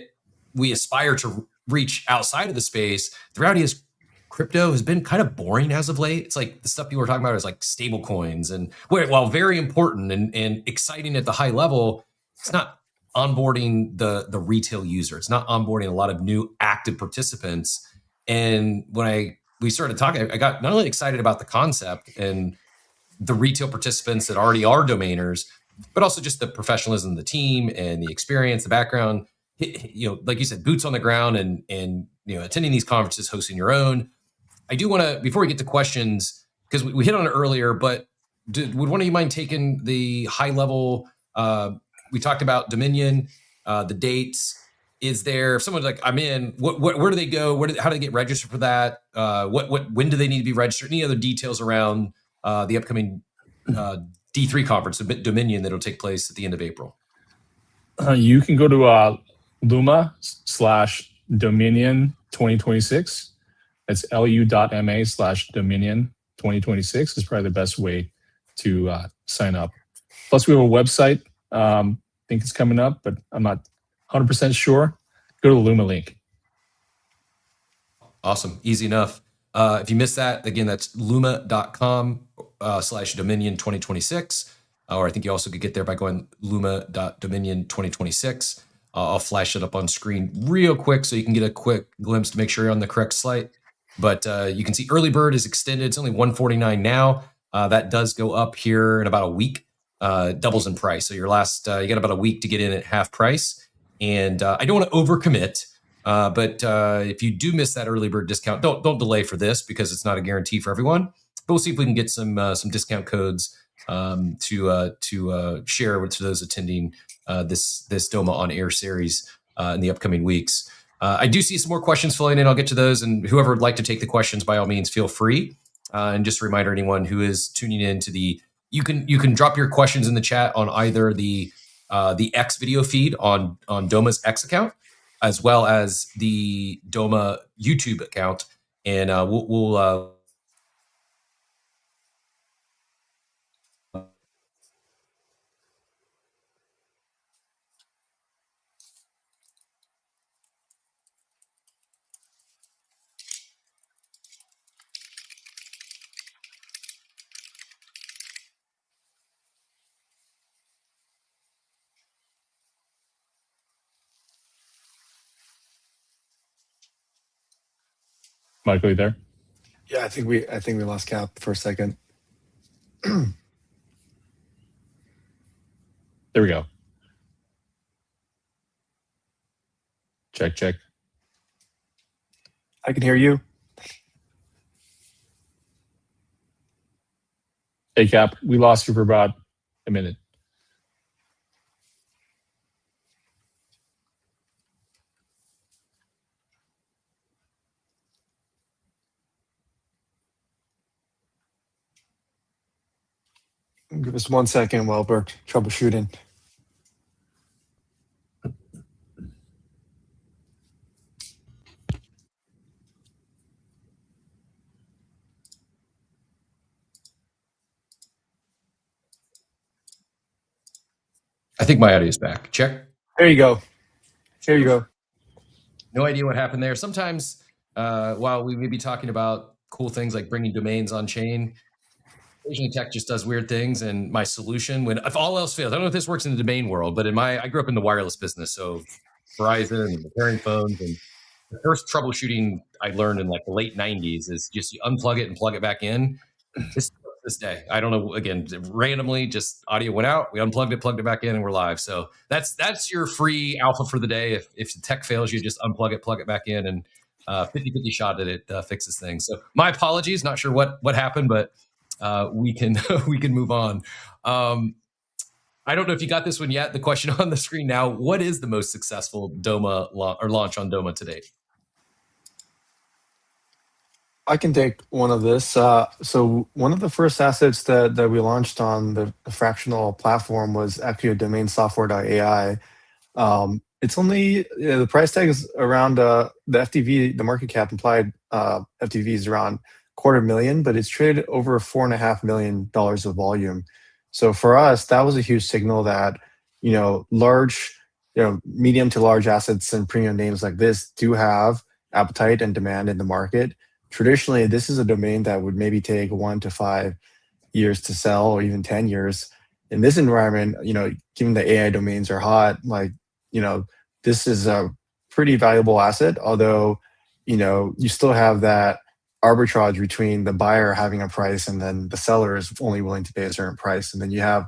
we aspire to reach outside of the space. The reality is crypto has been kind of boring as of late. It's like the stuff people are talking about is like stable coins and while very important and exciting at the high level, it's not onboarding the retail user. It's not onboarding a lot of new active participants. And when we started talking, I got not only excited about the concept and the retail participants that already are domainers, but also just the professionalism of the team and the experience, the background, like you said, boots on the ground and attending these conferences, hosting your own. I do want to, before we get to questions, because we hit on it earlier, but would one of you mind taking the high level, we talked about Dominion, the dates. Is there, if someone's like, I'm in, where do they go? How do they get registered for that? When do they need to be registered? Any other details around the upcoming D3 conference, Dominion, that'll take place at the end of April? You can go to Luma/Dominion 2026. That's lu.ma/Dominion 2026 is probably the best way to sign up. Plus, we have a website. I think it's coming up, but I'm not 100% sure. Go to the Luma link. Awesome. Easy enough. If you missed that, again, that's luma.com/Dominion 2026. Or I think you also could get there by going luma.dominion 2026. I'll flash it up on screen real quick so you can get a quick glimpse to make sure you're on the correct slide. But you can see early bird is extended. It's only $149 now. That does go up here in about a week. Doubles in price. So your last, you got about a week to get in at half price. And I don't want to overcommit, but if you do miss that early bird discount, don't delay for this because it's not a guarantee for everyone. But we'll see if we can get some discount codes to share with those attending this Doma OnAir series in the upcoming weeks. I do see some more questions flowing in. I'll get to those, and whoever would like to take the questions, by all means, feel free. And just a reminder, anyone who is tuning in to you can drop your questions in the chat on either the X video feed on Doma's X account, as well as the Doma YouTube account, and we'll Michael, you there? Yeah, I think we lost Cap for a second. There we go. Check. I can hear you. Hey, Cap, we lost you for about a minute. Give us 1 second while we're troubleshooting. I think my audio is back. Check. There you go. There you go. No idea what happened there. Sometimes while we may be talking about cool things like bringing domains on chain, occasionally tech just does weird things. And my solution, when if all else fails, I don't know if this works in the domain world, but I grew up in the wireless business, so Verizon and repairing phones. And the first troubleshooting I learned in like the late 90s is just you unplug it and plug it back in. This day, I don't know. Again, randomly, just audio went out. We unplugged it, plugged it back in, and we're live. So that's your free alpha for the day. If the tech fails, you just unplug it, plug it back in, and 50-50 shot that it fixes things. So my apologies. Not sure what happened, but we can we can move on. I don't know if you got this one yet. The question on the screen now: what is the most successful Doma launch on Doma to date? I can take one of this. So one of the first assets that we launched on the fractional platform was actually a domain software.ai. It's only the price tag is around the FTV, the market cap implied FTV is around $250,000, but it's traded over $4.5 million of volume. So for us, that was a huge signal that large, medium to large assets and premium names like this do have appetite and demand in the market. Traditionally, this is a domain that would maybe take 1 to 5 years to sell, or even 10 years. In this environment, given the AI domains are hot, this is a pretty valuable asset. Although, you still have that arbitrage between the buyer having a price and then the seller is only willing to pay a certain price, and then you have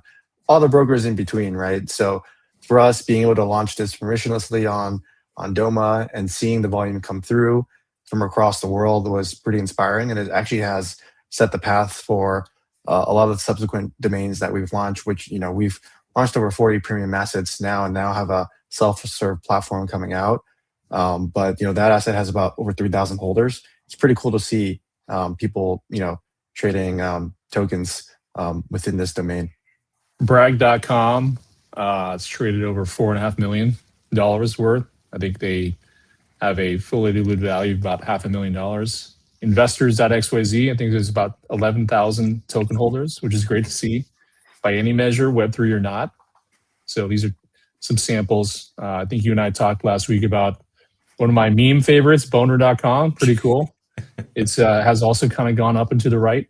all the brokers in between, right? So, for us, being able to launch this permissionlessly on Doma and seeing the volume come through from across the world was pretty inspiring, and it actually has set the path for a lot of the subsequent domains that we've launched, which we've launched over 40 premium assets now, and now have a self-serve platform coming out. But that asset has about over 3,000 holders. It's pretty cool to see people trading tokens within this domain. Brag.com, it's traded over $4.5 million worth. I think they have a fully diluted value of about $500,000. Investors.xyz, I think there's about 11,000 token holders, which is great to see by any measure, Web3 or not. So these are some samples. I think you and I talked last week about one of my meme favorites, boner.com. Pretty cool. It's has also kind of gone up and to the right,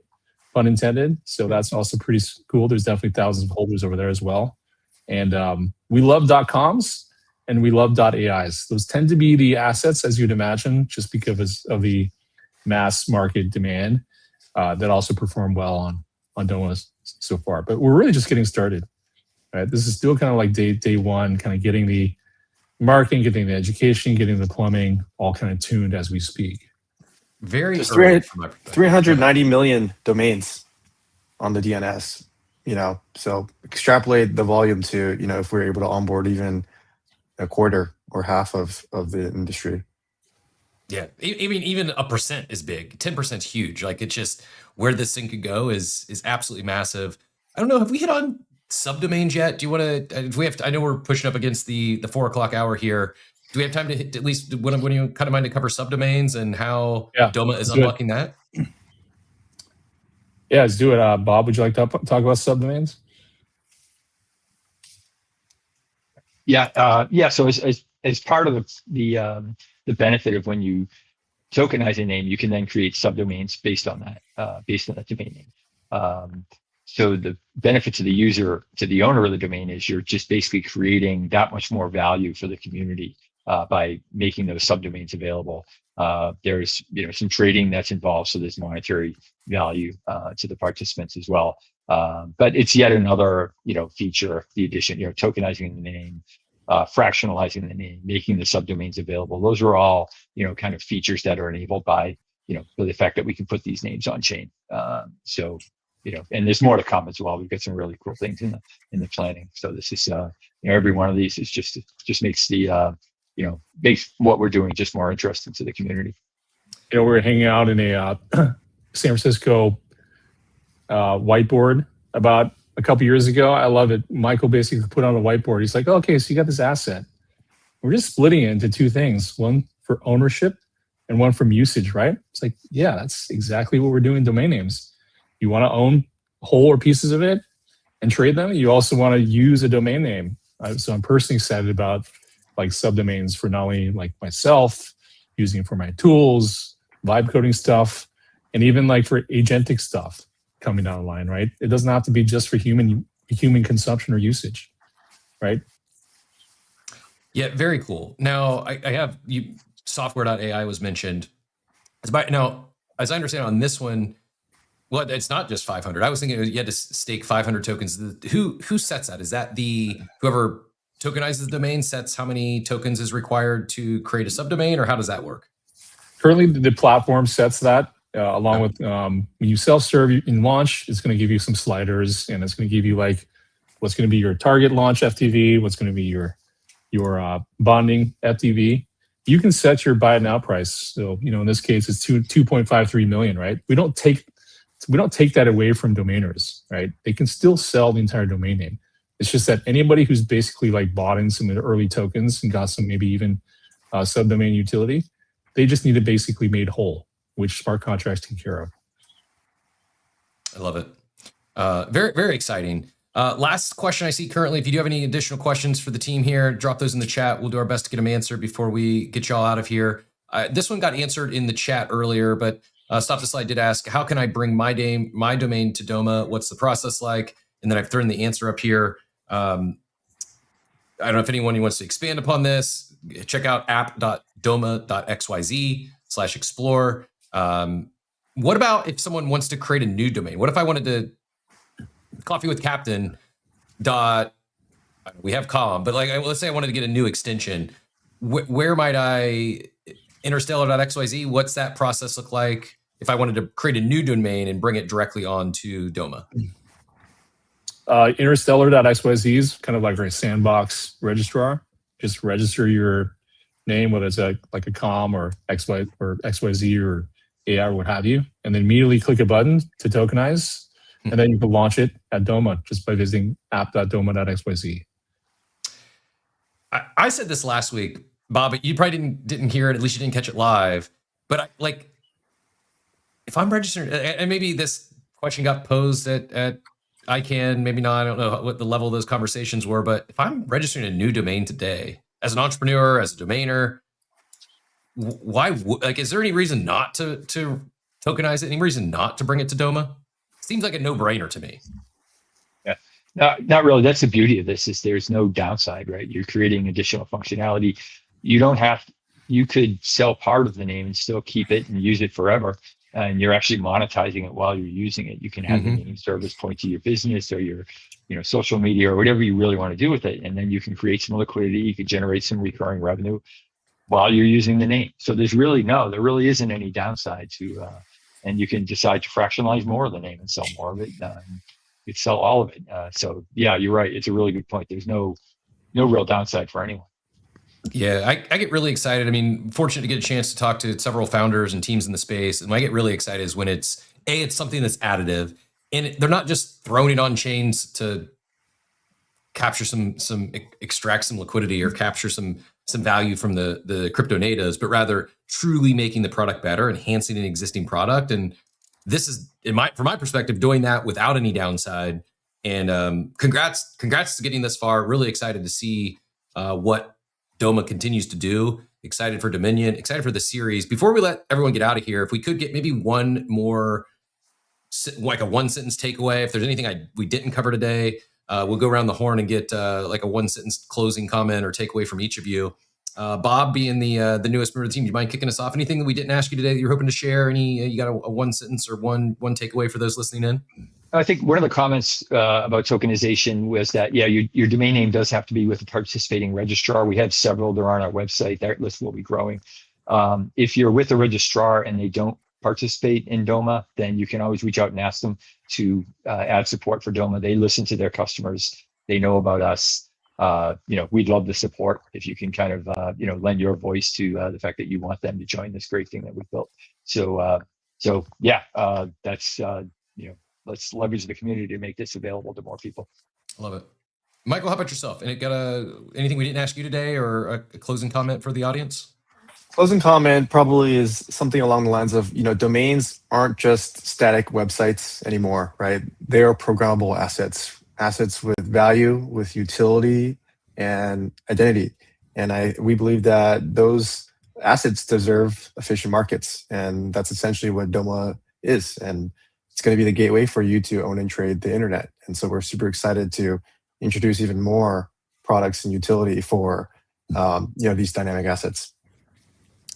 pun intended. So that's also pretty cool. There's definitely thousands of holders over there as well. And we love .coms. And we love .ais. Those tend to be the assets, as you'd imagine, just because of the mass market demand that also perform well on Doma so far. But we're really just getting started. Right? This is still kind of like day one, kind of getting the marketing, getting the education, getting the plumbing all kind of tuned as we speak. Very Just early from my perspective. 390 million domains on the DNS. So extrapolate the volume to if we're able to onboard even a quarter or half of the industry. Yeah, even 1% is big. 10% is huge. Like, it's just where this thing could go is absolutely massive. I don't know. Have we hit on subdomains yet? Do you want to? If we have to, I know we're pushing up against the 4:00 hour here. Do we have time to hit at least? When you kind of mind to cover subdomains and how Doma is unlocking that? Yeah, let's do it. Bob, would you like to talk about subdomains? Yeah. So as part of the benefit of when you tokenize a name, you can then create subdomains based on that domain name. So the benefit to the user, to the owner of the domain, is you're just basically creating that much more value for the community by making those subdomains available. There's some trading that's involved, so there's monetary value to the participants as well. But it's yet another feature, the addition, tokenizing the name, fractionalizing the name, making the subdomains available. Those are all kind of features that are enabled by the fact that we can put these names on chain. And there's more to come as well. We've got some really cool things in the planning. So this is every one of these is just makes the makes what we're doing just more interesting to the community. We're hanging out in a San Francisco whiteboard about a couple years ago. I love it. Michael basically put on a whiteboard. He's like, okay, so you got this asset. We're just splitting it into two things, one for ownership and one from usage, right? It's like, yeah, that's exactly what we're doing in domain names. You want to own whole or pieces of it and trade them. You also want to use a domain name So I'm personally excited about like subdomains for not only like myself, using it for my tools, vibe coding stuff, and even like for agentic stuff coming down the line, right? It doesn't have to be just for human consumption or usage, right? Yeah, very cool. Now I have you software.ai was mentioned. Now, as I understand on this one, well, it's not just 500. I was thinking you had to stake 500 tokens. Who sets that? Is that whoever tokenizes the domain sets how many tokens is required to create a subdomain, or how does that work? Currently, the platform sets that along with when you self-serve in launch, it's going to give you some sliders, and it's going to give you like what's going to be your target launch FTV, what's going to be your bonding FTV. You can set your buy it now price. So, in this case, it's 2.53 million, right? We don't take that away from domainers, right? They can still sell the entire domain name. It's just that anybody who's basically like bought in some of the early tokens and got some maybe even subdomain utility, they just need to basically made whole, which smart contracts take care of. I love it. Very, very exciting. Last question I see currently. If you do have any additional questions for the team here, drop those in the chat. We'll do our best to get them answered before we get y'all out of here. This one got answered in the chat earlier, but Stop the Slide did ask, how can I bring my domain to Doma? What's the process like? And then I've thrown the answer up here. I don't know if anyone wants to expand upon this. Check out app.doma.xyz/explore. What about if someone wants to create a new domain? What if I wanted to coffee with captain dot, we have com, but like, let's say I wanted to get a new extension. Where might I, interstellar.xyz, what's that process look like if I wanted to create a new domain and bring it directly onto Doma? Interstellar.xyz is kind of like a sandbox registrar. Just register your name, whether it's like a com or XYZ or AI or what have you, and then immediately click a button to tokenize, and then you can launch it at Doma just by visiting app.doma.xyz. I said this last week, Bob, but you probably didn't hear it. At least you didn't catch it live. But if I'm registered, and maybe this question got posed at ICANN, maybe not. I don't know what the level of those conversations were. But if I'm registering a new domain today, as an entrepreneur, as a domainer, why? Is there any reason not to tokenize it? Any reason not to bring it to Doma? Seems like a no-brainer to me. Not really. That's the beauty of this, is there's no downside, right? You're creating additional functionality. You could sell part of the name and still keep it and use it forever. And you're actually monetizing it while you're using it. You can have the name service point to your business or your social media or whatever you really want to do with it. And then you can create some liquidity. You can generate some recurring revenue while you're using the name. So there really isn't any downside to, and you can decide to fractionalize more of the name and sell more of it. You sell all of it. So yeah, you're right. It's a really good point. There's no real downside for anyone. Yeah, I get really excited. I mean, fortunate to get a chance to talk to several founders and teams in the space. And when I get really excited is when it's something that's additive, and they're not just throwing it on chains to capture extract some liquidity or capture some value from the crypto natives, but rather truly making the product better, enhancing an existing product. And this is, from my perspective, doing that without any downside. And congrats to getting this far. Really excited to see what Doma continues to do. Excited for Dominion, excited for the series. Before we let everyone get out of here, if we could get maybe one more, like a one sentence takeaway, if there's anything we didn't cover today, we'll go around the horn and get like a one sentence closing comment or takeaway from each of you. Bob, being the newest member of the team, do you mind kicking us off? Anything that we didn't ask you today that you're hoping to share? You got a one sentence or one takeaway for those listening in? I think one of the comments about tokenization was that, your domain name does have to be with a participating registrar. We have several. They're on our website. That list will be growing. If you're with a registrar and they don't participate in Doma, then you can always reach out and ask them to add support for Doma. They listen to their customers. They know about us. We'd love the support if you can kind of, lend your voice to the fact that you want them to join this great thing that we've built. That's, let's leverage the community to make this available to more people. Love it. Michael, how about yourself? And anything we didn't ask you today, or a closing comment for the audience? Closing comment probably is something along the lines of, domains aren't just static websites anymore, right? They are programmable assets with value, with utility, and identity. And we believe that those assets deserve efficient markets, and that's essentially what Doma is. And it's going to be the gateway for you to own and trade the internet. And so we're super excited to introduce even more products and utility for these dynamic assets.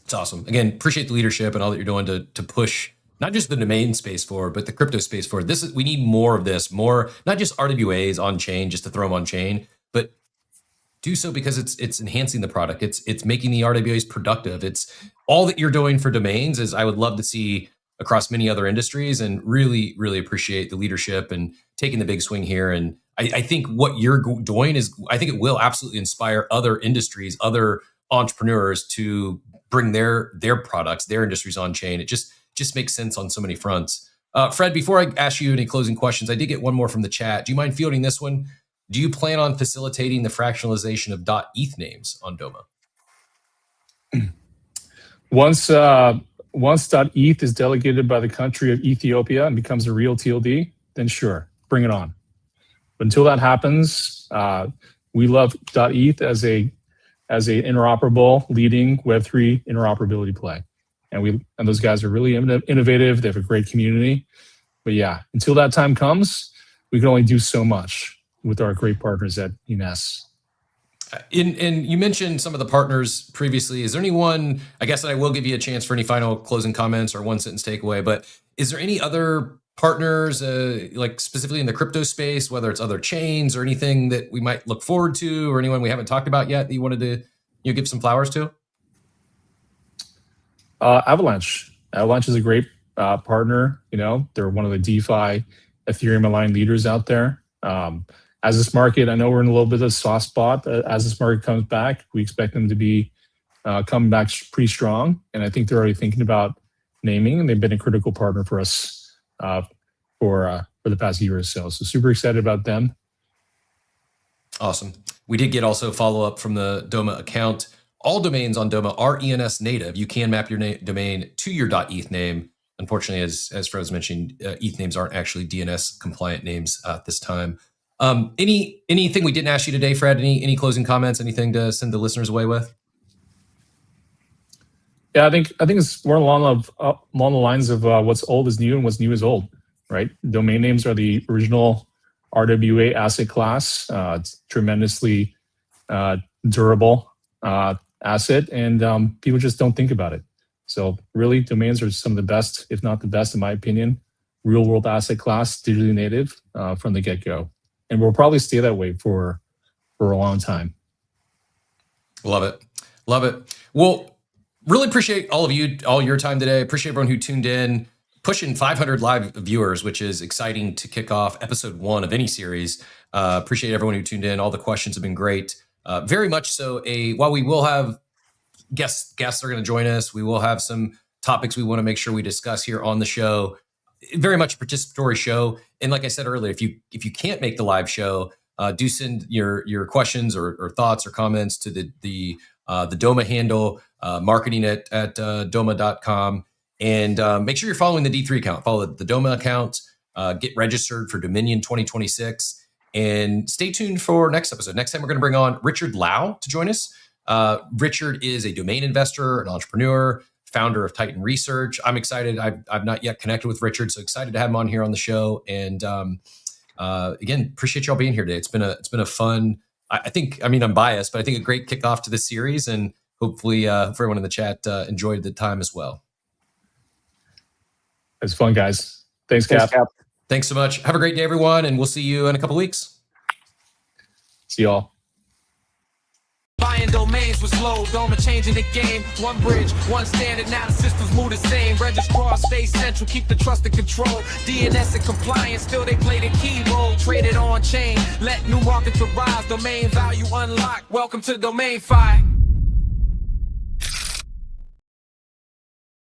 It's awesome. Again, appreciate the leadership and all that you're doing to push not just the domain space forward, but the crypto space forward. We need more of this, more, not just RWAs on chain, just to throw them on chain, but do so because it's enhancing the product. It's making the RWAs productive. It's all that you're doing for domains is I would love to see across many other industries, and really, really appreciate the leadership and taking the big swing here. And I think what you're doing I think it will absolutely inspire other industries, other entrepreneurs to bring their products, their industries on chain. It just makes sense on so many fronts. Fred, before I ask you any closing questions, I did get one more from the chat. Do you mind fielding this one? Do you plan on facilitating the fractionalization of .eth names on Doma? Once .eth is delegated by the country of Ethiopia and becomes a real TLD, then sure, bring it on. But until that happens, we love .eth as a interoperable, leading Web3 interoperability play. And those guys are really innovative. They have a great community. But yeah, until that time comes, we can only do so much with our great partners at Ines. And you mentioned some of the partners previously. Is there anyone, I guess that I will give you a chance for any final closing comments or one sentence takeaway, but is there any other partners, like specifically in the crypto space, whether it's other chains or anything that we might look forward to, or anyone we haven't talked about yet that you wanted to give some flowers to? Avalanche. Avalanche is a great partner. They're one of the DeFi Ethereum aligned leaders out there. As this market, I know we're in a little bit of a soft spot. As this market comes back, we expect them to be coming back pretty strong. And I think they're already thinking about naming, and they've been a critical partner for us for the past year or so. So super excited about them. Awesome. We did get also follow up from the Doma account. All domains on Doma are ENS native. You can map your domain to your .eth name. Unfortunately, as Fred was mentioning, ETH names aren't actually DNS compliant names at this time. Anything we didn't ask you today, Fred? Any closing comments? Anything to send the listeners away with? Yeah, I think it's more along the lines of what's old is new and what's new is old, right? Domain names are the original RWA asset class. It's tremendously durable asset, and people just don't think about it. So really, domains are some of the best, if not the best, in my opinion, real world asset class, digitally native from the get-go. And we'll probably stay that way for a long time. Love it. Well, really appreciate all your time today. Appreciate everyone who tuned in. Pushing 500 live viewers, which is exciting to kick off episode 1 of any series. Appreciate everyone who tuned in. All the questions have been great. Very much so. While we will have guests are going to join us, we will have some topics we want to make sure we discuss here on the show. Very much a participatory show. And like I said earlier, if you can't make the live show, do send your questions or thoughts or comments to the Doma handle, marketing at doma.com. And make sure you're following the D3 account. Follow the Doma account. Get registered for Dominion 2026. And stay tuned for next episode. Next time, we're going to bring on Richard Lau to join us. Richard is a domain investor, an entrepreneur, founder of Titan Research. I'm excited. I've not yet connected with Richard, so excited to have him on here on the show. And again, appreciate y'all being here today. It's been a fun. I'm biased, but I think a great kickoff to this series, and hopefully for everyone in the chat enjoyed the time as well. It's fun, guys. Thanks, Cap. Thanks so much. Have a great day, everyone, and we'll see you in a couple weeks. See y'all. Buying domains was slow, Doma changing the game. One bridge, one standard, now the systems move the same. Registrar stay central, keep the trust and control. DNS and compliance, still they play the key role. Traded on chain, let new markets arise. Domain value unlocked, welcome to DomainFi.